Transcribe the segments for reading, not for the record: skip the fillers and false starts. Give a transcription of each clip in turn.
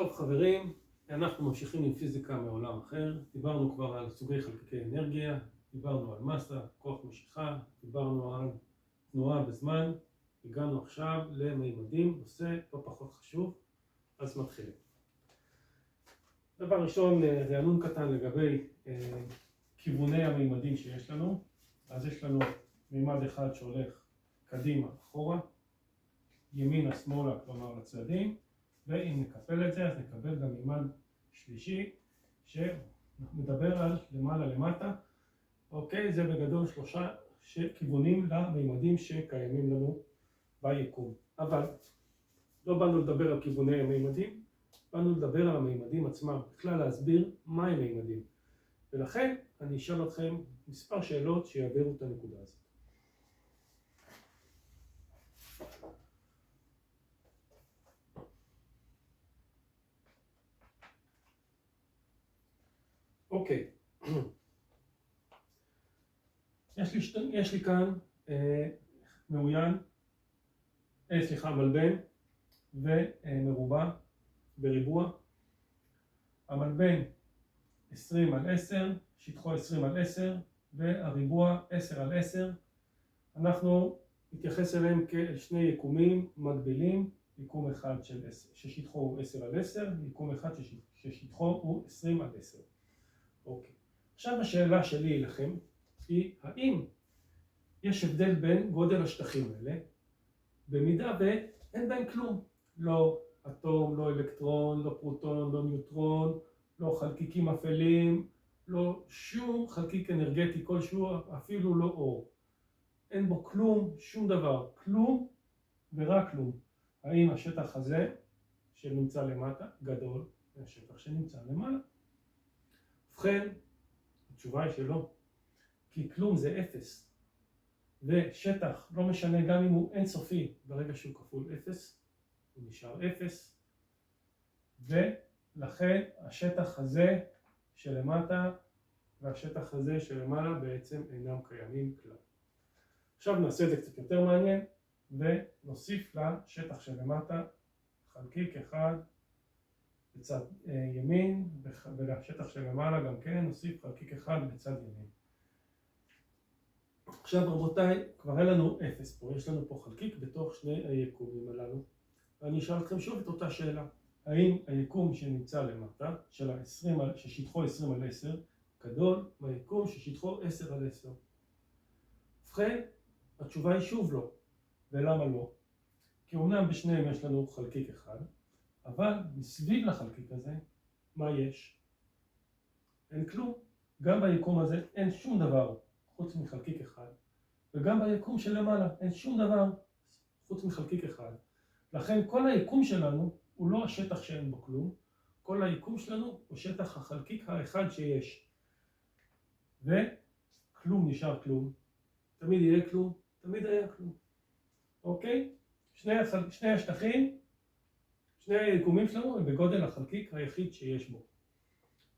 טוב חברים, אנחנו ממשיכים עם פיזיקה מעולם אחר. דיברנו כבר על סוגי חלקיקי אנרגיה, דיברנו על מסה, כוח משיכה, דיברנו על תנועה וזמן. הגענו עכשיו למימדים, נושא לא פחות חשוב, אז מתחילים. דבר ראשון, רענון קטן לגבי כיווני המימדים שיש לנו. אז יש לנו מימד אחד שהולך קדימה אחורה, ימינה שמאלה, כלומר לצדדים, ואם נקפל את זה אז נקבל גם מימד שלישי שמדבר על למעלה למטה. אוקיי, זה בגדול שלושה כיוונים למימדים שקיימים לנו ביקום. אבל לא באנו לדבר על כיווני המימדים, באנו לדבר על המימדים עצמם, בכלל להסביר מהי מימדים. ולכן אני אשאל אתכם מספר שאלות שיעבירו את הנקודה הזאת. אוקיי, יש לי כאן מלבן ומרובע בריבוע. המלבן 20 על 10, שטחו 20 על 10, והריבוע 10 על 10. אנחנו נתייחס אליהם כאל שני יקומים מקבילים, יקום אחד ששטחו הוא 10 על 10, יקום אחד ששטחו הוא 20 על 10. אוקיי. עכשיו השאלה שלי לכם היא, האם יש הבדל בין גודל השטחים האלה במידה ואין בהם כלום? לא אטום, לא אלקטרון, לא פרוטון, לא ניוטרון, לא חלקיקים אפלים, לא שום חלקיק אנרגטי כלשהו, אפילו לא אור. אין בו כלום, שום דבר, כלום ורק כלום. האם השטח הזה שנמצא למטה גדול מהשטח שנמצא למעלה? ובכן, התשובה היא שלא, כי כלום זה אפס, ושטח לא משנה גם אם הוא אינסופי, ברגע שהוא כפול אפס, הוא נשאר אפס, ולכן השטח הזה שלמטה והשטח הזה שלמעלה בעצם אינם קיימים כלל. עכשיו נעשה את זה קצת יותר מעניין, ונוסיף לשטח שלמטה חלקיק אחד בצד ימין, ולשטח שלמעלה גם כן נוסיף חלקיק אחד בצד ימין. עכשיו רבותיי, כבר אין לנו אפס פה, יש לנו פה חלקיק בתוך שני היקומים הללו. ואני אשאל אתכם שוב את אותה שאלה, האם היקום שנמצא למטה, ששטחו 20 על 10, גדול מהיקום ששטחו 10 על 10? ובכן, התשובה היא שוב לא. ולמה לא? כי אומנם בשניהם יש לנו חלקיק אחד, אבל מסביב לחלקיק הזה, מה יש? אין כלום. גם ביקום הזה אין שום דבר חוץ מחלקיק אחד, וגם ביקום שלמעלה אין שום דבר חוץ מחלקיק אחד. לכן כל היקום שלנו הוא לא השטח שאין בו כלום, כל היקום שלנו הוא שטח החלקיק האחד שיש. וכלום נשאר כלום, תמיד יהיה כלום, תמיד היה כלום. אוקיי? שני השטחים, שני היקומים שלנו הם בגודל החלקיק היחיד שיש בו.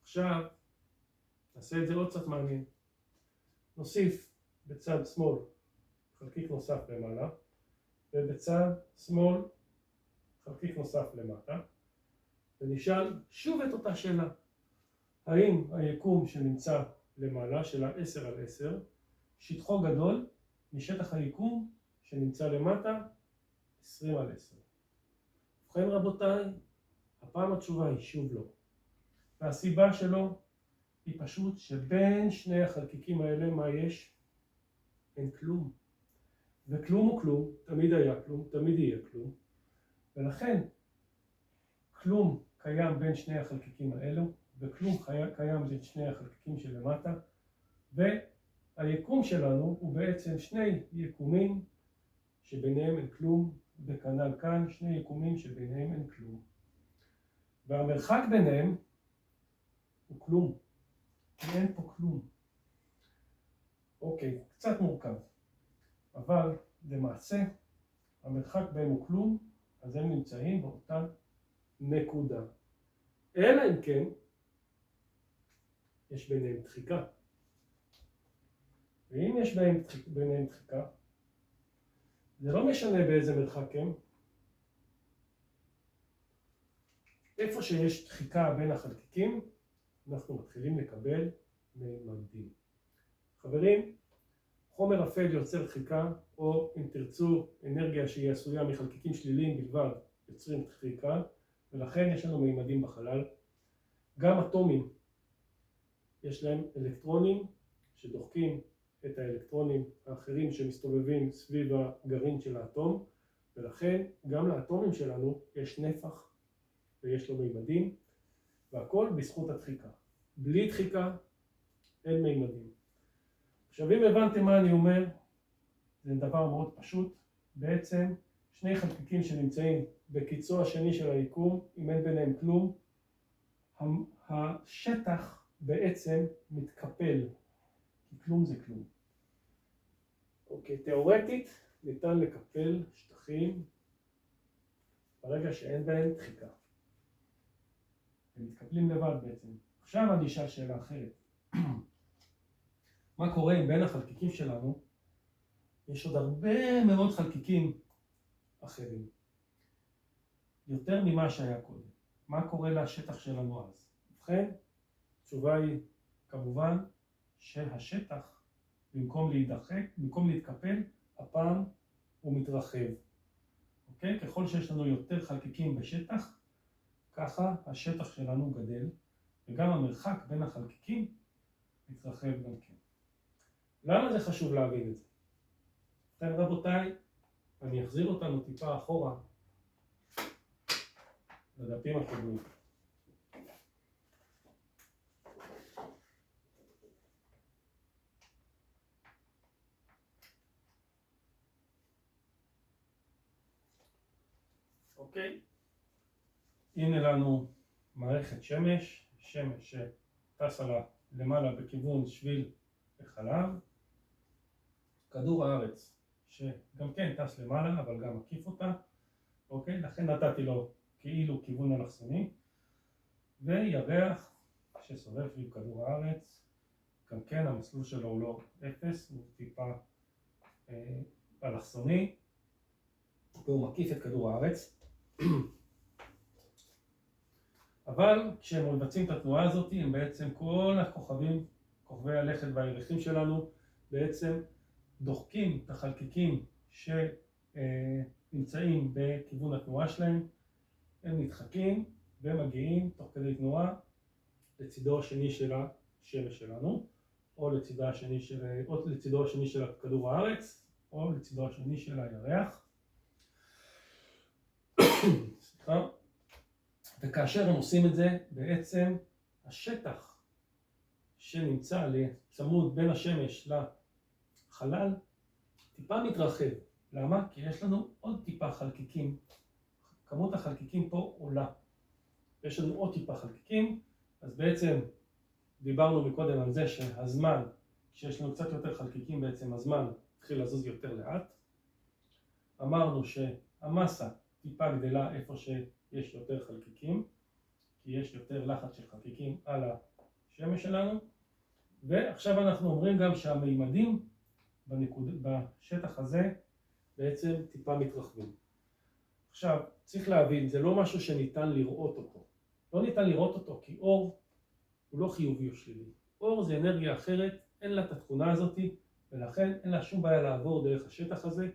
עכשיו נעשה את זה עוד קצת מעניין. נוסיף בצד שמאל חלקיק נוסף למעלה, ובצד שמאל חלקיק נוסף למטה, ונשאל שוב את אותה שאלה. האם היקום שנמצא למעלה של 10 על 10, שטחו גדול משטח היקום שנמצא למטה 20 על 10? ובכן רבותיי, הפעם התשובה היא שוב לא. והסיבה שלו היא פשוט שבין שני החלקיקים האלה מה יש? אין כלום. וכלום הוא כלום, תמיד היה כלום, תמיד יהיה כלום. ולכן כלום קיים בין שני החלקיקים האלו, וכלום קיים בין שני החלקיקים שלמטה, והיקום שלנו הוא בעצם שני יקומים שביניהם אין כלום, וכנ"ל כאן שני יקומים שביניהם אין כלום. והמרחק ביניהם הוא כלום. אין פה כלום. אוקיי, קצת מורכב, אבל למעשה המרחק בהם הוא כלום, אז הם נמצאים באותה נקודה. אלא אם כן יש ביניהם דחיקה. ואם יש ביניהם דחיקה, זה לא משנה באיזה מרחק הם, איפה שיש דחיקה בין החלקיקים, אנחנו מתחילים לקבל מימדים. חברים, חומר אפל יוצר דחיקה, או אם תרצו אנרגיה שהיא עשויה מחלקיקים שליליים בלבד, יוצרים דחיקה, ולכן יש לנו מימדים בחלל. גם אטומים, יש להם אלקטרונים שדוחקים את האלקטרונים האחרים שמסתובבים סביב הגרעין של האטום, ולכן גם לאטומים שלנו יש נפח ויש לו מימדים, והכל בזכות הדחיקה. בלי דחיקה אין מימדים. עכשיו אם הבנתם מה אני אומר, זה דבר מאוד פשוט. בעצם שני חלקיקים שנמצאים בקיצו השני של היקום, אם אין ביניהם כלום, השטח בעצם מתקפל, כי כלום זה כלום. אוקיי, תיאורטית ניתן לקפל שטחים ברגע שאין בהם דחיקה. הם מתקפלים לבד בעצם. עכשיו אני אשאל שאלה אחרת. מה קורה אם בין החלקיקים שלנו יש עוד הרבה מאוד חלקיקים אחרים, יותר ממה שהיה קודם? מה קורה לשטח שלנו אז? ובכן, התשובה היא כמובן שהשטח במקום להידחק, במקום להתקפל, הפעם הוא מתרחב. אוקיי? ככל שיש לנו יותר חלקיקים בשטח, ככה השטח שלנו גדל, וגם המרחק בין החלקיקים מתרחב גם כן. למה זה חשוב להבין את זה? ובכן רבותיי, אני אחזיר אותנו טיפה אחורה לדפים הקודמים. אוקיי, הנה לנו מערכת שמש, שמש שטסה לה למעלה בכיוון שביל החלב, כדור הארץ שגם כן טס למעלה אבל גם מקיף אותה, אוקיי, לכן נתתי לו כאילו כיוון אלכסוני, וירח שסובב סביב כדור הארץ, גם כן המסלול שלו הוא לא אפס, הוא טיפה אלכסוני, והוא מקיף את כדור הארץ. אבל כשהם מבצעים את התנועה הזאת, הם בעצם כל הכוכבים, כוכבי הלכת והירחים שלנו, בעצם דוחקים את החלקיקים שנמצאים בכיוון התנועה שלהם, הם נדחקים ומגיעים תוך כדי תנועה לצידו השני של השמש שלנו, או לצידו השני של כדור הארץ, או לצידו השני של הירח. סליחה. וכאשר הם עושים את זה, בעצם השטח שנמצא לצמוד בין השמש לחלל טיפה מתרחב. למה? כי יש לנו עוד טיפה חלקיקים. כמות החלקיקים פה עולה. יש לנו עוד טיפה חלקיקים, אז בעצם דיברנו מקודם על זה שהזמן, כשיש לנו קצת יותר חלקיקים, בעצם הזמן התחיל לזוז יותר לאט. אמרנו שהמסה טיפה גדלה איפה שיש יותר חלקיקים, כי יש יותר לחץ של חלקיקים על השמש שלנו. ועכשיו אנחנו אומרים גם שהמימדים בשטח הזה בעצם טיפה מתרחבים. עכשיו צריך להבין, זה לא משהו שניתן לראות אותו. לא ניתן לראות אותו כי אור הוא לא חיובי או שלילי. אור זה אנרגיה אחרת, אין לה את התכונה הזאת, ולכן אין לה שום בעיה לעבור דרך השטח הזה.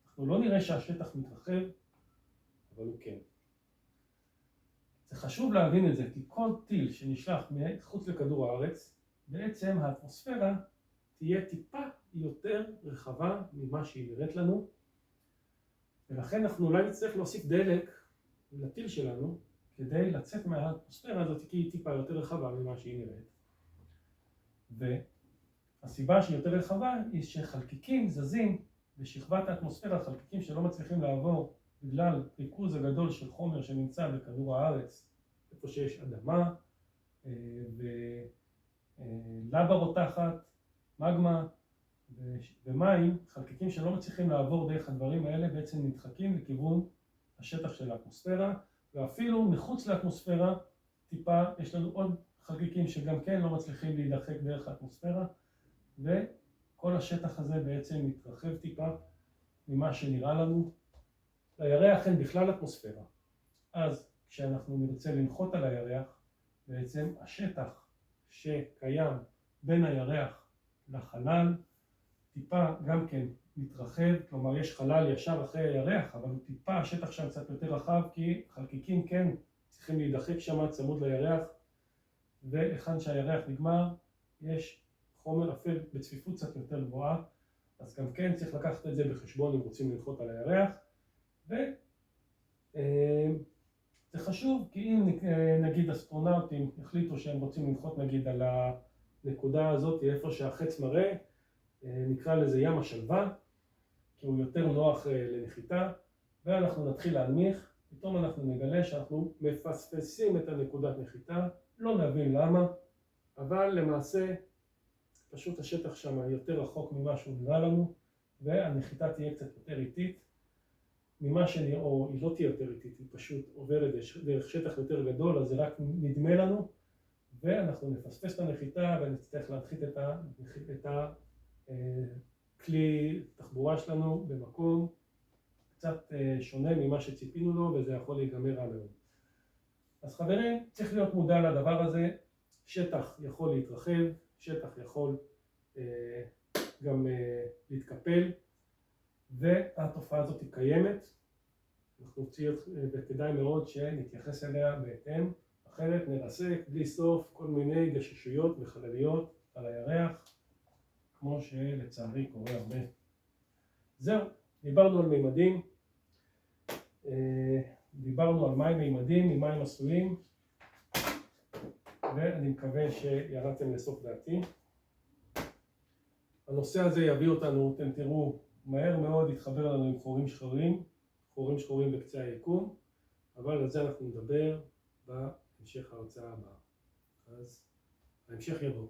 אנחנו לא נראה שהשטח מתרחב, אבל הוא כן. זה חשוב להבין את זה, כי כל טיל שנשלח מחוץ לכדור הארץ, בעצם האטמוספירה תהיה טיפה יותר רחבה ממה שהיא נראית לנו, ולכן אנחנו אולי נצטרך להוסיף דלק לטיל שלנו, כדי לצאת מהאטמוספירה הזאת, כי היא טיפה יותר רחבה ממה שהיא נראית. והסיבה שהיא יותר רחבה היא שחלקיקים זזים בשכבת האטמוספירה, חלקיקים שלא מצליחים לעבור בגלל ריכוז הגדול של חומר שנמצא בכדור הארץ, איפה שיש אדמה ולבה רותחת, מגמה ומים, חלקיקים שלא מצליחים לעבור דרך הדברים האלה בעצם נדחקים לכיוון השטח של האטמוספירה, ואפילו מחוץ לאטמוספירה טיפה יש לנו עוד חלקיקים שגם כן לא מצליחים להידחק דרך האטמוספירה, וכל השטח הזה בעצם מתרחב טיפה ממה שנראה לנו. לירח אין בכלל אטמוספירה, אז כשאנחנו נרצה לנחות על הירח, בעצם השטח שקיים בין הירח לחלל טיפה גם כן מתרחב, כלומר יש חלל ישר אחרי הירח, אבל טיפה השטח שם קצת יותר רחב, כי חלקיקים כן צריכים להידחק שם צמוד לירח, והיכן שהירח נגמר יש חומר אפל בצפיפות קצת יותר גבוהה, אז גם כן צריך לקחת את זה בחשבון אם רוצים לנחות על הירח. זה חשוב, כי אם נגיד אסטרונאוטים החליטו שהם רוצים לנחות נגיד על הנקודה הזאת, איפה שהחץ מראה, נקרא לזה ים השלווה, כי הוא יותר נוח לנחיתה, ואנחנו נתחיל להנמיך, פתאום אנחנו נגלה שאנחנו מפספסים את הנקודת נחיתה, לא נבין למה, אבל למעשה פשוט השטח שם יותר רחוק ממה שהוא נראה לנו, והנחיתה תהיה קצת יותר איטית, ממה שנראה, או היא לא תהיה יותר איטית, היא פשוט עוברת דרך שטח יותר גדול, אז זה רק נדמה לנו, ואנחנו נפספס את הנחיתה ונצטרך להנחית את הכלי תחבורה שלנו במקום קצת שונה ממה שציפינו לו, וזה יכול להיגמר רע מאוד. אז חברים, צריך להיות מודע לדבר הזה, שטח יכול להתרחב, שטח יכול גם להתקפל, והתופעה הזאת היא קיימת, אנחנו צריכים, וכדאי מאוד שנתייחס אליה בהתאם, אחרת נרסק בלי סוף כל מיני גששויות וחלליות על הירח, כמו שלצערי קורה הרבה. זהו, דיברנו על מימדים, דיברנו על מים מימדים, ממה הם עשויים, ואני מקווה שירדתם לסוף דעתי. הנושא הזה יביא אותנו, אתם תראו, מהר מאוד יתחבר לנו עם חורים שחורים בקצה היקום, אבל על זה אנחנו נדבר בהמשך ההרצאה הבאה. אז ההמשך יבוא.